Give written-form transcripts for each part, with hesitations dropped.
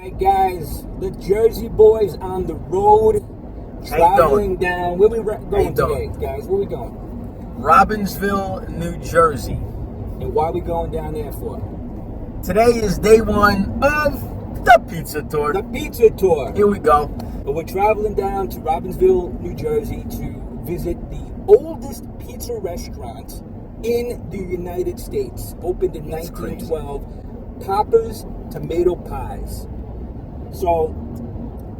Hey guys, the Jersey boys on the road, traveling down. Where we going today, guys? Where we going? Robbinsville, New Jersey. And why are we going down there for? Today is day one of the pizza tour. The pizza tour. Here we go. But we're traveling down to Robbinsville, New Jersey to visit the oldest pizza restaurant in the United States. Opened in 1912. Papa's Tomato Pies. So,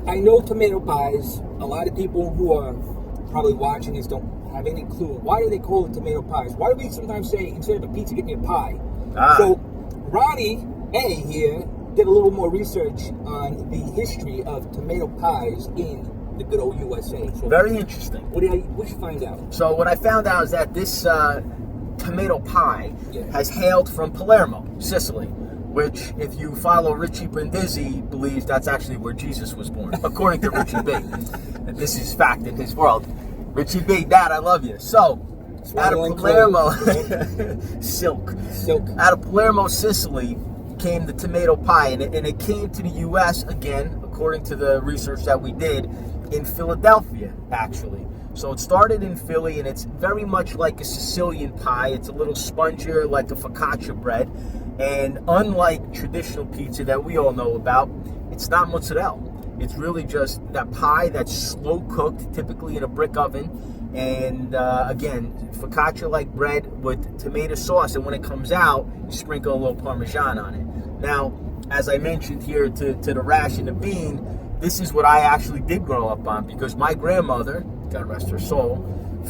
I know tomato pies. A lot of people who are probably watching this don't have any clue. Why do they call it tomato pies? Why do we sometimes say, instead of a pizza, get me a pie? So, Ronnie A here did a little more research on the history of tomato pies in the good old USA. So, very interesting. What did you find out? So, what I found out is that this tomato pie has hailed from Palermo, Sicily, which, if you follow Richie Brindisi, believes that's actually where Jesus was born, according to Richie B. And this is fact in his world. Richie B, Dad, I love you. So, out of Palermo, silk. Out of Palermo, Sicily, came the tomato pie, and it came to the U.S. again, according to the research that we did, in Philadelphia, actually. So it started in Philly, and it's very much like a Sicilian pie. It's a little spongier, like a focaccia bread. And unlike traditional pizza that we all know about, it's not mozzarella. It's really just that pie that's slow cooked, typically in a brick oven. And again, focaccia-like bread with tomato sauce. And when it comes out, you sprinkle a little Parmesan on it. Now, as I mentioned here to the rash and the bean, this is what I actually did grow up on, because my grandmother, God rest her soul,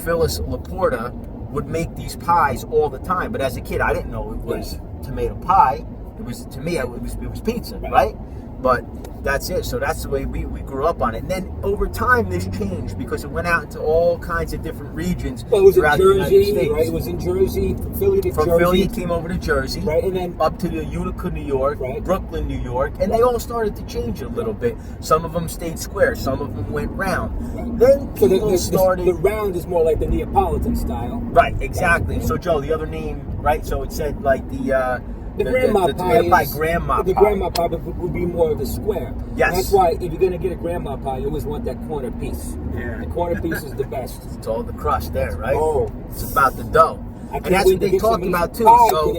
Phyllis Laporta, would make these pies all the time. But as a kid, I didn't know it was tomato pie. It was, to me, it was pizza, right? But that's it. So that's the way we grew up on it. And then over time, this changed because it went out into all kinds of different regions. Well, it was in Jersey, right? It was in Jersey, from Philly to Jersey. From Philly, it came over to Jersey, right, and then up to the Utica, New York, Brooklyn, New York, and they all started to change it a little bit. Some of them stayed square, some of them went round. Then people started. The round is more like the Neapolitan style. Right, exactly. So Joe, the other name, right? So it said like the grandma pie. The pie. grandma pie would be more of the square. Yes. And that's why if you're going to get a grandma pie, you always want that corner piece. Yeah. The corner piece is the best. It's all the crust there, right? Oh. It's about the dough. And that's what they talked about too. So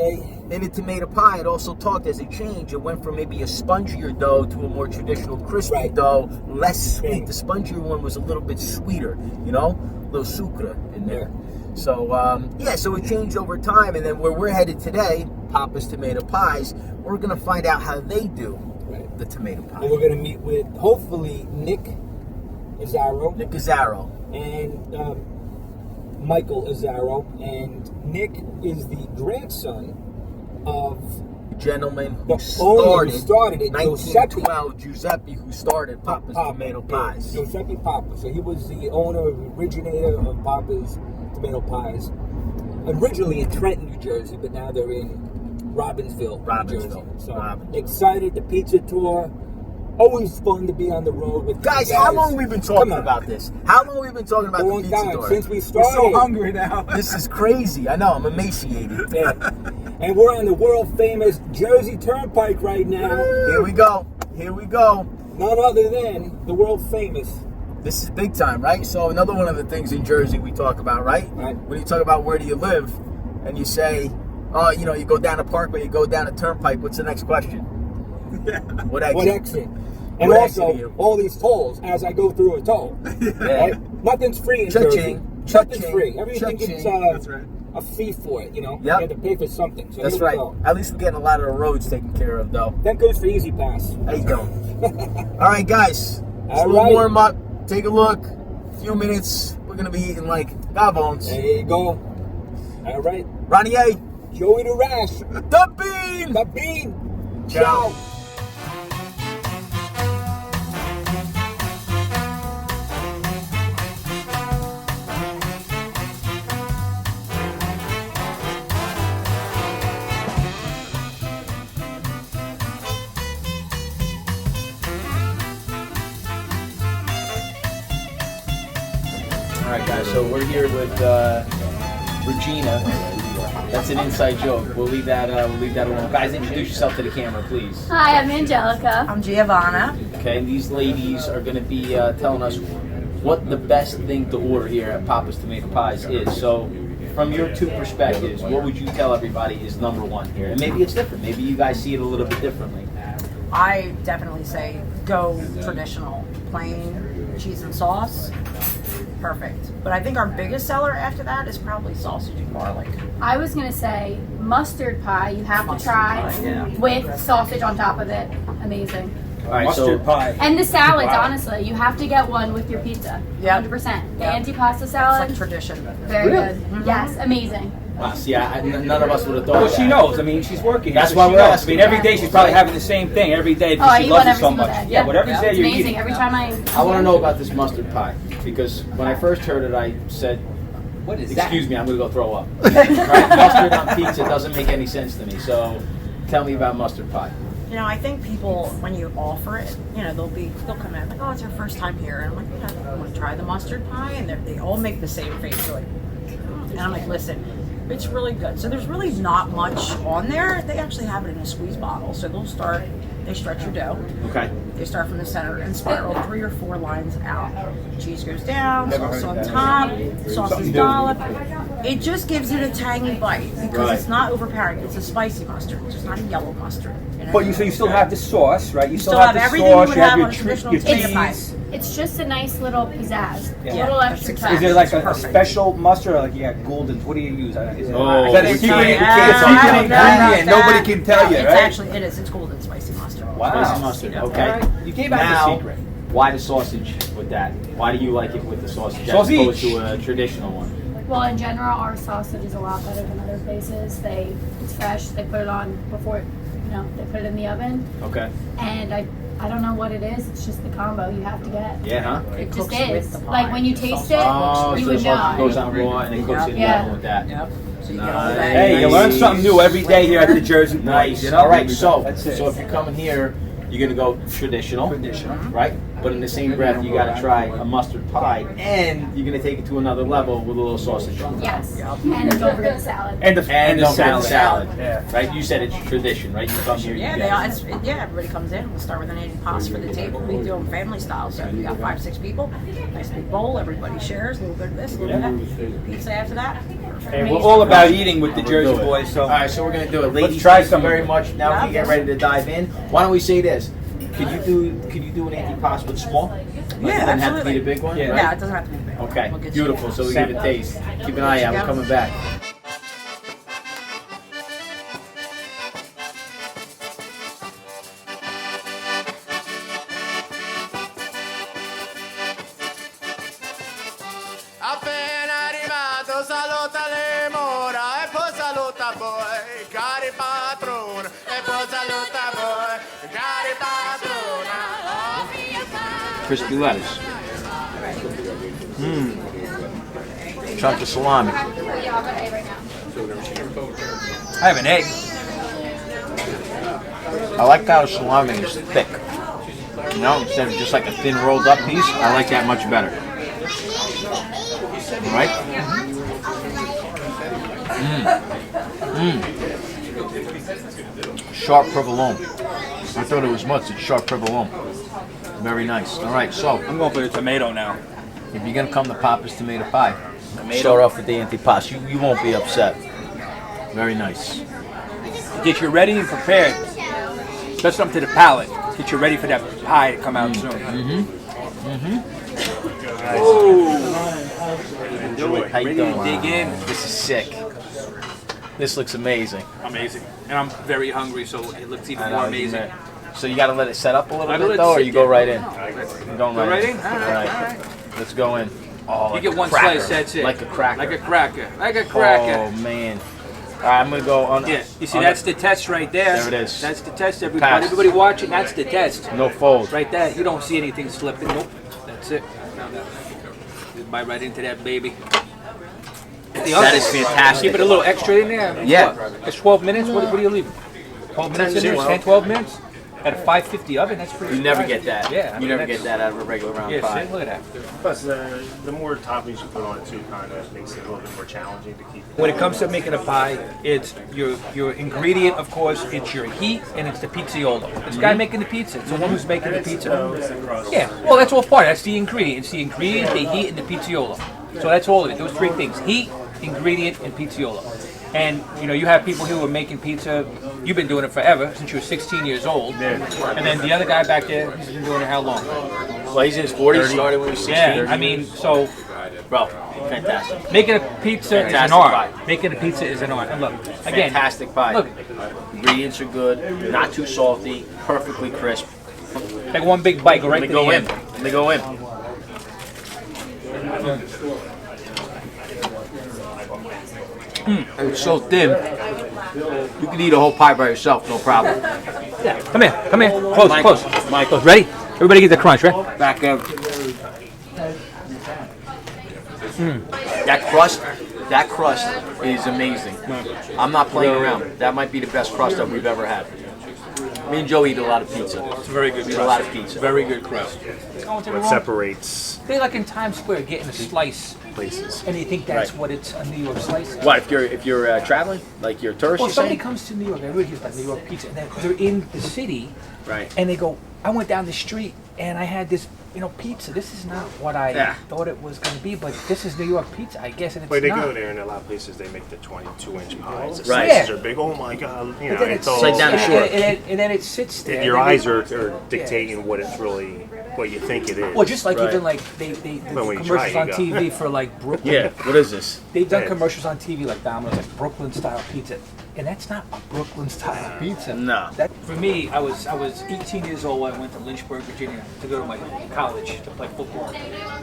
in the tomato pie, it also talked as it changed. It went from maybe a spongier dough to a more traditional crispy dough, less sweet. The spongier one was a little bit sweeter, you know, a little sucre in there. So, so it changed over time. And then where we're headed today, Papa's Tomato Pies, we're going to find out how they do the tomato pie. And we're going to meet with, hopefully, Nick Azzaro. And Michael Azzaro. And Nick is the grandson of the gentleman who started it, 1912, Giuseppe, who started Papa's Tomato Pies. Giuseppe Papa. So he was the owner, originator of Papa's Tomato Pies. Originally in Trenton, New Jersey, but now they're in Robbinsville, New Jersey. So excited, the pizza tour. Always fun to be on the road with guys. How long have we been talking about this? How long have we been talking about the pizza tour? Since we started. We're so hungry now. This is crazy. I know, I'm emaciated. And we're on the world famous Jersey Turnpike right now. Here we go. None other than the world famous. This is big time, right? So another one of the things in Jersey we talk about, right? When you talk about where do you live, and you say, oh, you know, you go down a parkway, you go down a turnpike, what's the next question? What exit? And what also, all these tolls as I go through a toll. Right? Nothing's free in Jersey. Nothing's free. Everything gets a fee for it, you know? You have to pay for something. So that's right. At least we're getting a lot of the roads taken care of, though. That goes for Easy Pass. There you go. All right, guys. Let's warm up. Take a look. A few minutes. We're going to be eating like gabons. There you go. All right. Ronnie A. Joey the Rash. The Bean. The Bean. Ciao. All right, guys, so we're here with Regina, That's an inside joke. We'll leave that alone. Guys, introduce yourself to the camera, please. Hi, I'm Angelica. I'm Giovanna. Okay, and these ladies are going to be telling us what the best thing to order here at Papa's Tomato Pies is. So, from your two perspectives, what would you tell everybody is number one here? And maybe it's different. Maybe you guys see it a little bit differently. I definitely say go traditional, plain cheese and sauce. Perfect. But I think our biggest seller after that is probably sausage and garlic. I was gonna say mustard pie. You have to Mustard try pie, yeah. with sausage on top of it. Amazing. All right, Mustard pie. And the salads, Wow. honestly, you have to get one with your pizza. Yep. 100%. The Yep. antipasta It's salad, like tradition. very Really? good. Mhm. Yes, amazing. Wow, see, none of us would have thought Well, of she that. knows. I mean, she's working. That's so why she we're knows. asking. I mean, every day she's probably having the same thing every day Oh, I because she eat loves one it every so single much. day. Yeah, whatever's there, It's you're amazing. eating. Every time I want to know about this mustard pie because when I first heard it, I said, What is excuse me, I'm going to go throw up. Right? Mustard on pizza doesn't make any sense to me. So tell me about mustard pie. You know, I think people, when you offer it, you know, they'll come in like, oh, it's our first time here. And I'm like, yeah, I want to try the mustard pie. And they all make the same face. They're like, and I'm like, listen, it's really good. So there's really not much on there. They actually have it in a squeeze bottle. So they stretch your dough. Okay. They start from the center and spiral 3 or 4 lines out. Cheese goes down, Never sauce heard on that. top, sauce Something is new. dollop. It just gives it a tangy bite because Right. it's not overpowering. It's a spicy mustard. It's just not a yellow mustard. You know? But you still have the sauce, right? You still have the everything you sauce. would You have have your on a traditional your tomato pie. cheese. It's just a nice little pizzazz. Yeah. A little Yeah, extra that's touch. Is there like It's a perfect. special mustard, or like you got Gouldens? What do you use? Is it, Oh, is that a we secret can't- ingredient? we can't talk Secret about that. ingredient. Nobody can tell you, It's right? actually, it is. It's golden spicy mustard. Wow. Spicy mustard. Okay. All right. You gave out Now, the secret. why the sausage with that? Why do you like it with the sausage as Sausage. opposed to a traditional one? Well, in general, our sausage is a lot better than other places. It's fresh. They put it on before, they put it in the oven. Okay. And I don't know what it is. It's just the combo you have to get. Yeah, huh? It just cooks with is. the pie. Like when you taste it, Oh, you so would the sausage know. goes on raw and it cooks in the Yeah. oven with that. Yep. So you get all Nice. that. Hey, you learn something new every day here at the Jersey Boys. Nice. You know? All right. So That's it. if you're coming here, you're gonna go traditional, Traditional. right? But in the same breath, you gotta try a mustard pie, and you're gonna take it to another level with a little sausage on top. Yes. And don't forget the salad. And the And don't forget the salad. Yeah. Right? You said it's tradition, right? You come here, you Yeah, get it. everybody comes in. We'll start with an antipasta for the table. We do them family style. So if you got 5, 6 people, nice big bowl. Everybody shares a little bit of this, a little bit of that. Pizza after that. Hey, we're all about eating with the Jersey Boys, so All right, so we're gonna do it. Ladies, try thank you some. very much. Now we get ready to dive in. Why don't we say this? Could you do an antipasto with small? Like, Yeah, it doesn't have to absolutely. be the big one. Yeah. right? Yeah, it doesn't have to be big. Okay, We'll get you beautiful. that. So we give it a taste. Keep an eye out. We're coming back. Appena arrivato saluta le mura e poi saluta voi, cari patrone, e poi saluta voi, cari patrona. Crispy lettuce. Chunk of salami. Yeah, I'll go to A right now. I have an egg. I like how the salami is thick. You know, instead of just like a thin rolled up piece, I like that much better. All right? Sharp provolone. I thought it was mustard. Sharp provolone. Very nice. All right, so I'm going for the tomato now. if you're gonna come to Papa's Tomato Pie, start off with the antipasto. You won't be upset. Very nice. Get you ready and prepared. That's something to the palate. Get you ready for that pie to come out soon. Enjoy. How you Ready doing? to dig in. This is sick. This looks amazing. Amazing. And I'm very hungry, so it looks even I more know, amazing. So you gotta let it set up a little I bit let it though, or sit you go there. right in? You're going Go right in. in? All right. Let's go in. Oh, You like get a one cracker. slice, that's it. Like a cracker. Like a cracker. Like a cracker. Oh man. All right, I'm gonna go on. Yeah, you see, on that's the test right there. There it is. That's the test, everybody. Pass. Everybody watching, that's the test. no fold. Right there, you don't see anything slipping. Nope, that's it. Just bite right into that baby. That is fantastic. Keep it a little extra in there. Yeah. What? It's 12 minutes? What do you leave? 12 minutes in there? Seriously. 10, 12 minutes? At a 550 oven, that's pretty. You never get that. Yeah, you never get that out of a regular round yeah, pie. see, look at that. Plus, the more toppings you put on it too, kind of makes it a little bit more challenging to keep. When it comes to making a pie, it's your ingredient, of course, it's your heat, and it's the pizzaiolo. This guy making the pizza, it's the one who's making the pizza. Yeah, well, that's all part. That's the ingredient. It's the ingredient, the heat, and the pizzaiolo. So that's all of it. Those three things: heat, ingredient, and pizzaiolo. And you know, you have people who are making pizza. You've been doing it forever, since you were 16 years old. Yeah. And then the other guy back there, he's been doing it how long? Well, he's in his 40s. Started when he was 16. Yeah, I mean, so. Bro, fantastic. Making a pizza is an art. Making a pizza is an art. And look, again, fantastic pie. Look, ingredients are good, not too salty, perfectly crisp. Take one big bite, go right to the end. Let me go in. It's so thin. You can eat a whole pie by yourself, no problem. Yeah, come here, close, Mike, close. Mike. Close. Ready? Everybody get the crunch, right? Back up. That crust is amazing. I'm not playing around. That might be the best crust that we've ever had. Me and Joe eat a lot of pizza. It's a very good crust. A lot of pizza. Very good crust. What separates They like in Times Square getting a slice, places? and they think that's what it's a New York slice. What if you're traveling, like you're a tourist? Well, you're somebody saying? comes to New York, everybody hears about New York pizza, and they're in the city, Right. and they go, I went down the street and I had this, pizza. This is not what I thought it was going to be, but this is New York pizza, I guess, and it's Well, they not. go there, and a lot of places they make the 22-inch pies. The Right. slices are big. Oh my God! But then it's all like down the shore. and then it sits there. Your and eyes are dictating what it's really, what you think it is. Well, just like Right. even like they do But when you try commercials it, on you go. TV for like Brooklyn. Yeah. What is this? They've done Yeah. commercials on TV like Domino's, like Brooklyn style pizza, and that's not a Brooklyn style pizza. No. That for me, I was 18 years old when I went to Lynchburg, Virginia, to go to my college to play football.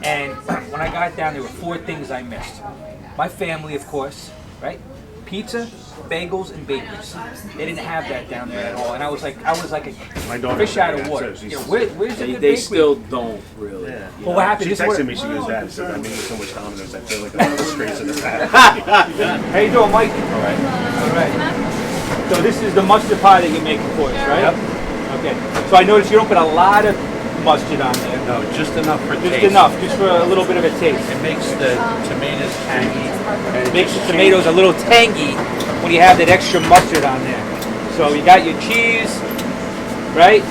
And when I got down, there were 4 things I missed. My family, of course, right? Pizza, bagels, and bakers. They didn't have that down there at all, and I was like My a daughter fish said out of that, water. so You know, she's- where's the They good bakery? still don't really. Yeah. Well, what happened? She This is what- texted me. She goes, "Dad, she said, I'm eating so much Domino's. I feel like I'm disgrace in the past." How you doing, Mike? All right. All right. So this is the mustard pie that you're making for us, right? Yep. Okay. So I noticed you don't put a lot of mustard on there. No, just enough for Just taste. enough, just for a little bit of a taste. It makes the tomatoes tangy. It makes the tomatoes a little tangy when you have that extra mustard on there. So you got your cheese, right?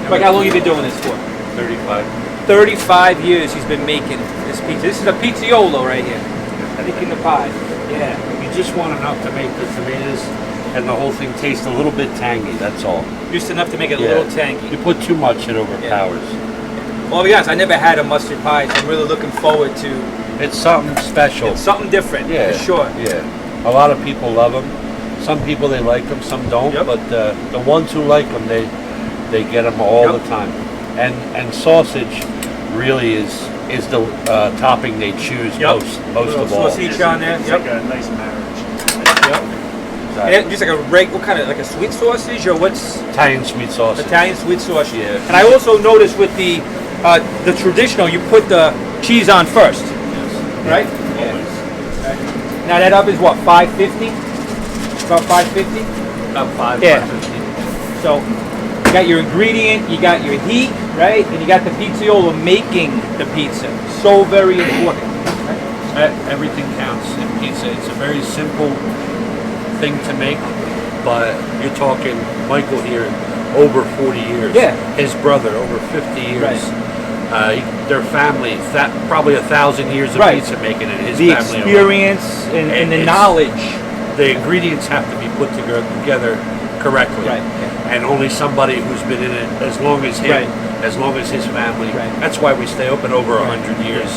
Like how long you been doing this for? 35. 35 years he's been making this pizza. This is a pizzaiolo right here. Making the pie. Yeah. You just want enough to make the tomatoes and the whole thing taste a little bit tangy, that's all. Just enough to make it a Yeah. little tangy. You put too much, it overpowers. Well, I'll be honest, I never had a mustard pie, so I'm really looking forward to It's something special. something different, Yeah, for sure. Yeah. A lot of people love them. Some people, they like them, some don't. Yep. But the ones who like them, they get them all the time. And sausage really is the topping they choose most of all. Sausage on there. It's Yep. like a nice marriage. Yep. And just like a what kind of, like a sweet sausage, or what's Italian sweet sausage. Italian sweet sausage? Yeah. And I also noticed with the traditional, you put the cheese on first, right? Always. Now that oven's what, 550? About 550? About 5, Yeah. 5.15. So you got your ingredient, you got your heat, right? And you got the pizzaiolo making the pizza. So very important. Everything counts in pizza. It's a very simple thing to make, but you're talking Michael here over 40 years. Yeah. His brother over 50 years. Right. Their family, probably 1,000 years of Right. pizza making in his The family. alone. experience and the It's- knowledge. The ingredients have to be put together correctly. Right. And only somebody who's been in it as long as him, Right. as long as his family. Right. That's why we stay open over 100 years,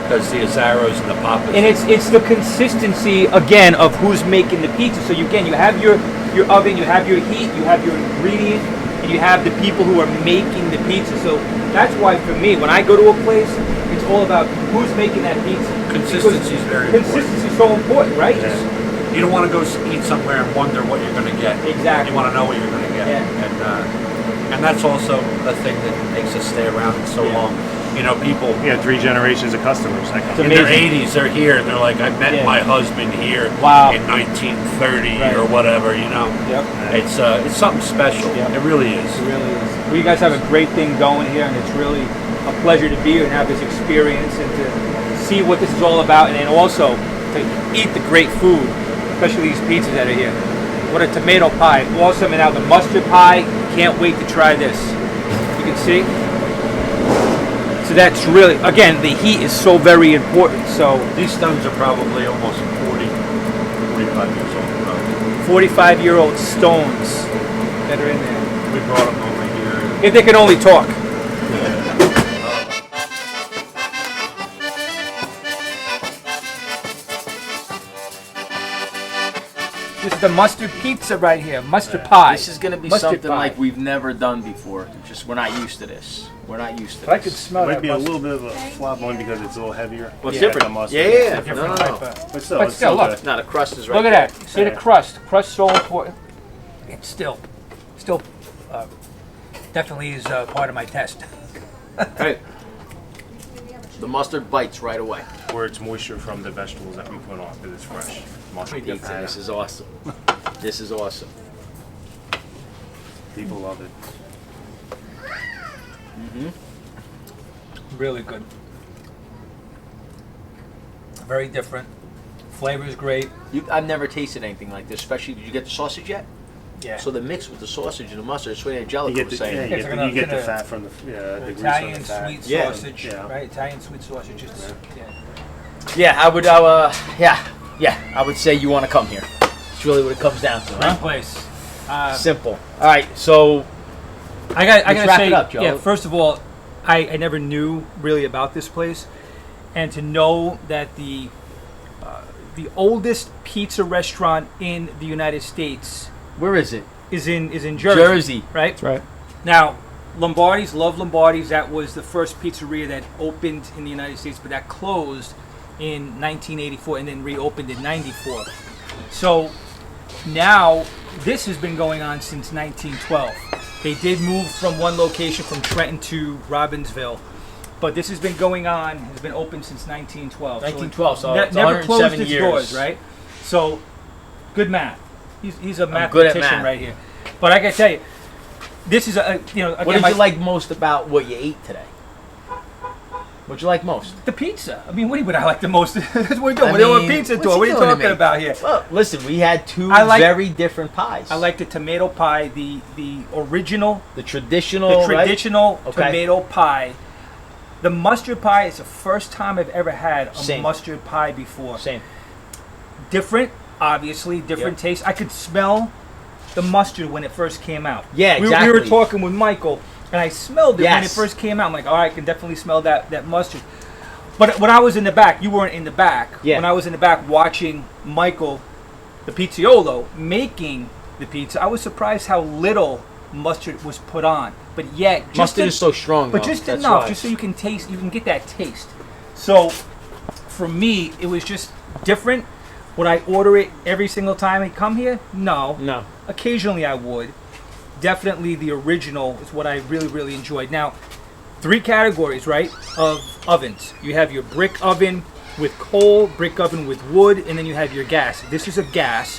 because the Azzaros and the Papas. And it's the consistency again of who's making the pizza. So you have your oven, you have your heat, you have your ingredient, and you have the people who are making the pizza. So that's why for me, when I go to a place, it's all about who's making that pizza. Consistency is very important. Consistency is so important, right? Yeah. You don't want to go eat somewhere and wonder what you're going to get. Exactly. You want to know what you're going to get. Yeah. And that's also a thing that makes us stay around so long. people Yeah, 3 generations of customers. That come. in their 80s, they're here. They're like, I met my husband here Wow. in 1930 Right. or whatever. Yep. It's something special. Yep. It really is. It really is. Well, you guys have a great thing going here, and it's really a pleasure to be here and have this experience and to see what this is all about, and then also to eat the great food, especially these pizzas that are here. What a tomato pie. Awesome. And now the mustard pie. Can't wait to try this. You can see. So that's really, again, the heat is so very important. So These stones are probably almost 40, 45 years old. Probably. 45-year-old stones that are in there. We brought them over here. If they can only talk. This is the mustard pizza right here, mustard pie. This is going to be Mustard something pie. like we've never done before. Just we're not used to this. We're not used to If I this. could smell It might that be a mustard. little bit of a flop one because it's a little heavier. Well, it's Yeah. different. The mustard. Yeah. Different No, no, type no. of- But still, But it's still, still look. good. No, the crust is right Look at there. that. See the Yeah. crust. Crust so important. It's still definitely is part of my test. Hey. The mustard bites right away. Where it's moisture from the vegetables that we put on because it's fresh. Mustard Pizza. This is awesome. This is awesome. People love it. Really good. Very different. Flavor is great. I've never tasted anything like this. Especially, did you get the sausage yet? Yeah. So the mix with the sausage and the mustard, it's what You Angelica get was the, yeah, saying. you It's get, gonna- the, you get it's the gonna- fat from the grease on Italian the fat. sweet Yeah. sausage, Yeah. right? Italian sweet sausage. Yeah. Yeah, I would say you want to come here. It's really what it comes down to. Great Huh? place. Simple. All right, so I Let's gotta wrap say, it up, Joe. yeah. First of all, I never knew really about this place, and to know that the oldest pizza restaurant in the United States where is it? is in Jersey. Jersey. Right. That's right. Now, Lombardi's, love Lombardi's. That was the first pizzeria that opened in the United States, but that closed in 1984 and then reopened in 94. So now this has been going on since 1912. They did move from one location from Trenton to Robbinsville, but this has been going on, has been open since 1912. 1912, so it it's never closed 107 its years. doors, right? So, good math. He's a good at mathematician math. right here. But I gotta tell you, this is again, What did you like most about what you ate today? What'd you like most? The pizza. I mean, what would I like the most? That's what we're doing. I We're doing mean, pizza what's tour. he What are you doing to talking me? about here? Well, listen, we had two I like- very different pies. I like the tomato pie, the original, the traditional, traditional Okay. tomato pie. The mustard pie is the first time I've ever had a Same. mustard pie before. right? Same. Different, obviously, different Yep. taste. I could smell the mustard when it first came out. Yeah, We were exactly. talking with Michael, and I smelled it when it Yes. first came out. I'm like, all right, I can definitely smell that mustard. But when I was in the back, you weren't in the back. Yeah. When I was in the back watching Michael, the pizziolo, making the pizza, I was surprised how little mustard was put on. But yet, just Mustard en- is so strong, but though. just That's enough, why. just so you can taste, you can get that taste. So, for me, it was just different. Would I order it every single time I come here? No. No. Occasionally I would. Definitely the original is what I really, really enjoyed. Now, 3 categories, right, of ovens. You have your brick oven with coal, brick oven with wood, and then you have your gas. This is a gas.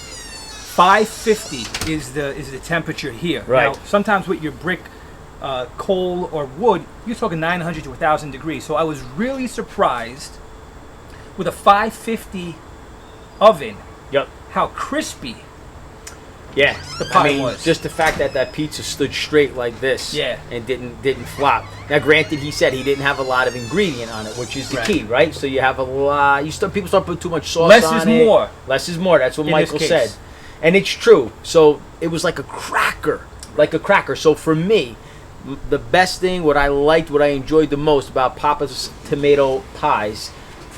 550 is the temperature here. Right. Now, sometimes with your brick, coal, or wood, you're talking 900 to 1,000 degrees. So I was really surprised with a 550 oven, Yep. how crispy. Yeah. The pie I mean, was. just the fact that pizza stood straight like this. Yeah. And didn't flop. Now, granted, he said he didn't have a lot of ingredient on it, which is the Right. key, right? So you have a lot. People start putting too much sauce Less on is it. more. Less is more. That's what In Michael this said, case. and it's true. So it was like a cracker, So for me, the best thing, what I liked, what I enjoyed the most about Papa's tomato pies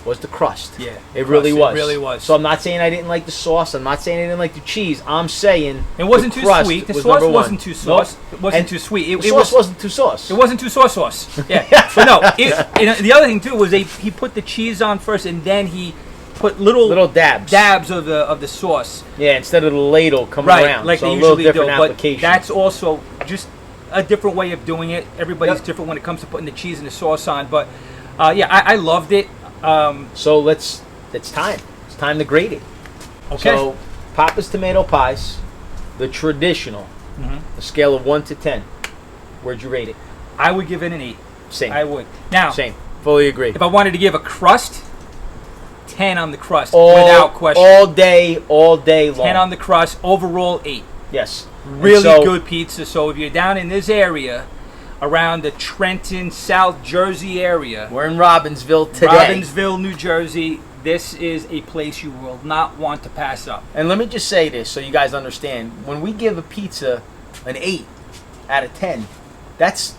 was the crust. Yeah, It really crust, was. it really was. So I'm not saying I didn't like the sauce. I'm not saying I didn't like the cheese. I'm saying It wasn't the too crust sweet. The was sauce number one. wasn't too sauce. Nope. It wasn't And too sweet. It the sauce wasn't too sauce. It wasn't too sauce. Yeah, but no. The other thing too was he put the cheese on first, and then he put little dabs of the sauce. Yeah, instead of the ladle coming Right, around. like so they a little usually do. different But application. that's also just a different way of doing it. Everybody's different when it comes to putting the cheese and the sauce on. But yeah, I loved it. So it's time. It's time to grade it. Okay. So Papa's Tomato Pies, the traditional, a scale of 1 to 10. Where'd you rate it? I would give it an 8. Same. I would. Now, Same. Fully agree. if I wanted to give a crust, 10 on the crust, without question. All day long. 10 on the crust, overall 8. Yes. Really good pizza. So if you're down in this area, around the Trenton, South Jersey area, we're in Robbinsville today. Robbinsville, New Jersey. This is a place you will not want to pass up. And let me just say this so you guys understand. When we give a pizza an 8 out of 10, that's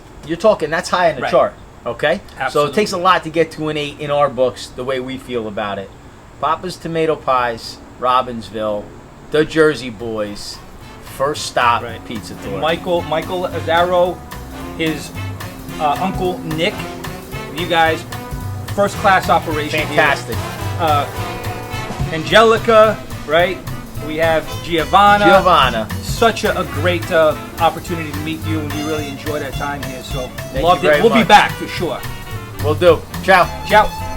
high on the chart. Okay? Absolutely. So it takes a lot to get to an 8 in our books, the way we feel about it. Papa's Tomato Pies, Robbinsville, the Jersey Boys, first stop pizza tour. Michael Azzaro, his uncle Nick, you guys, first class operation. Fantastic. Angelica, right? We have Giovanna. Such a great opportunity to meet you, and we really enjoyed our time here. So loved it. We'll be back for sure. Will do. Ciao. Ciao.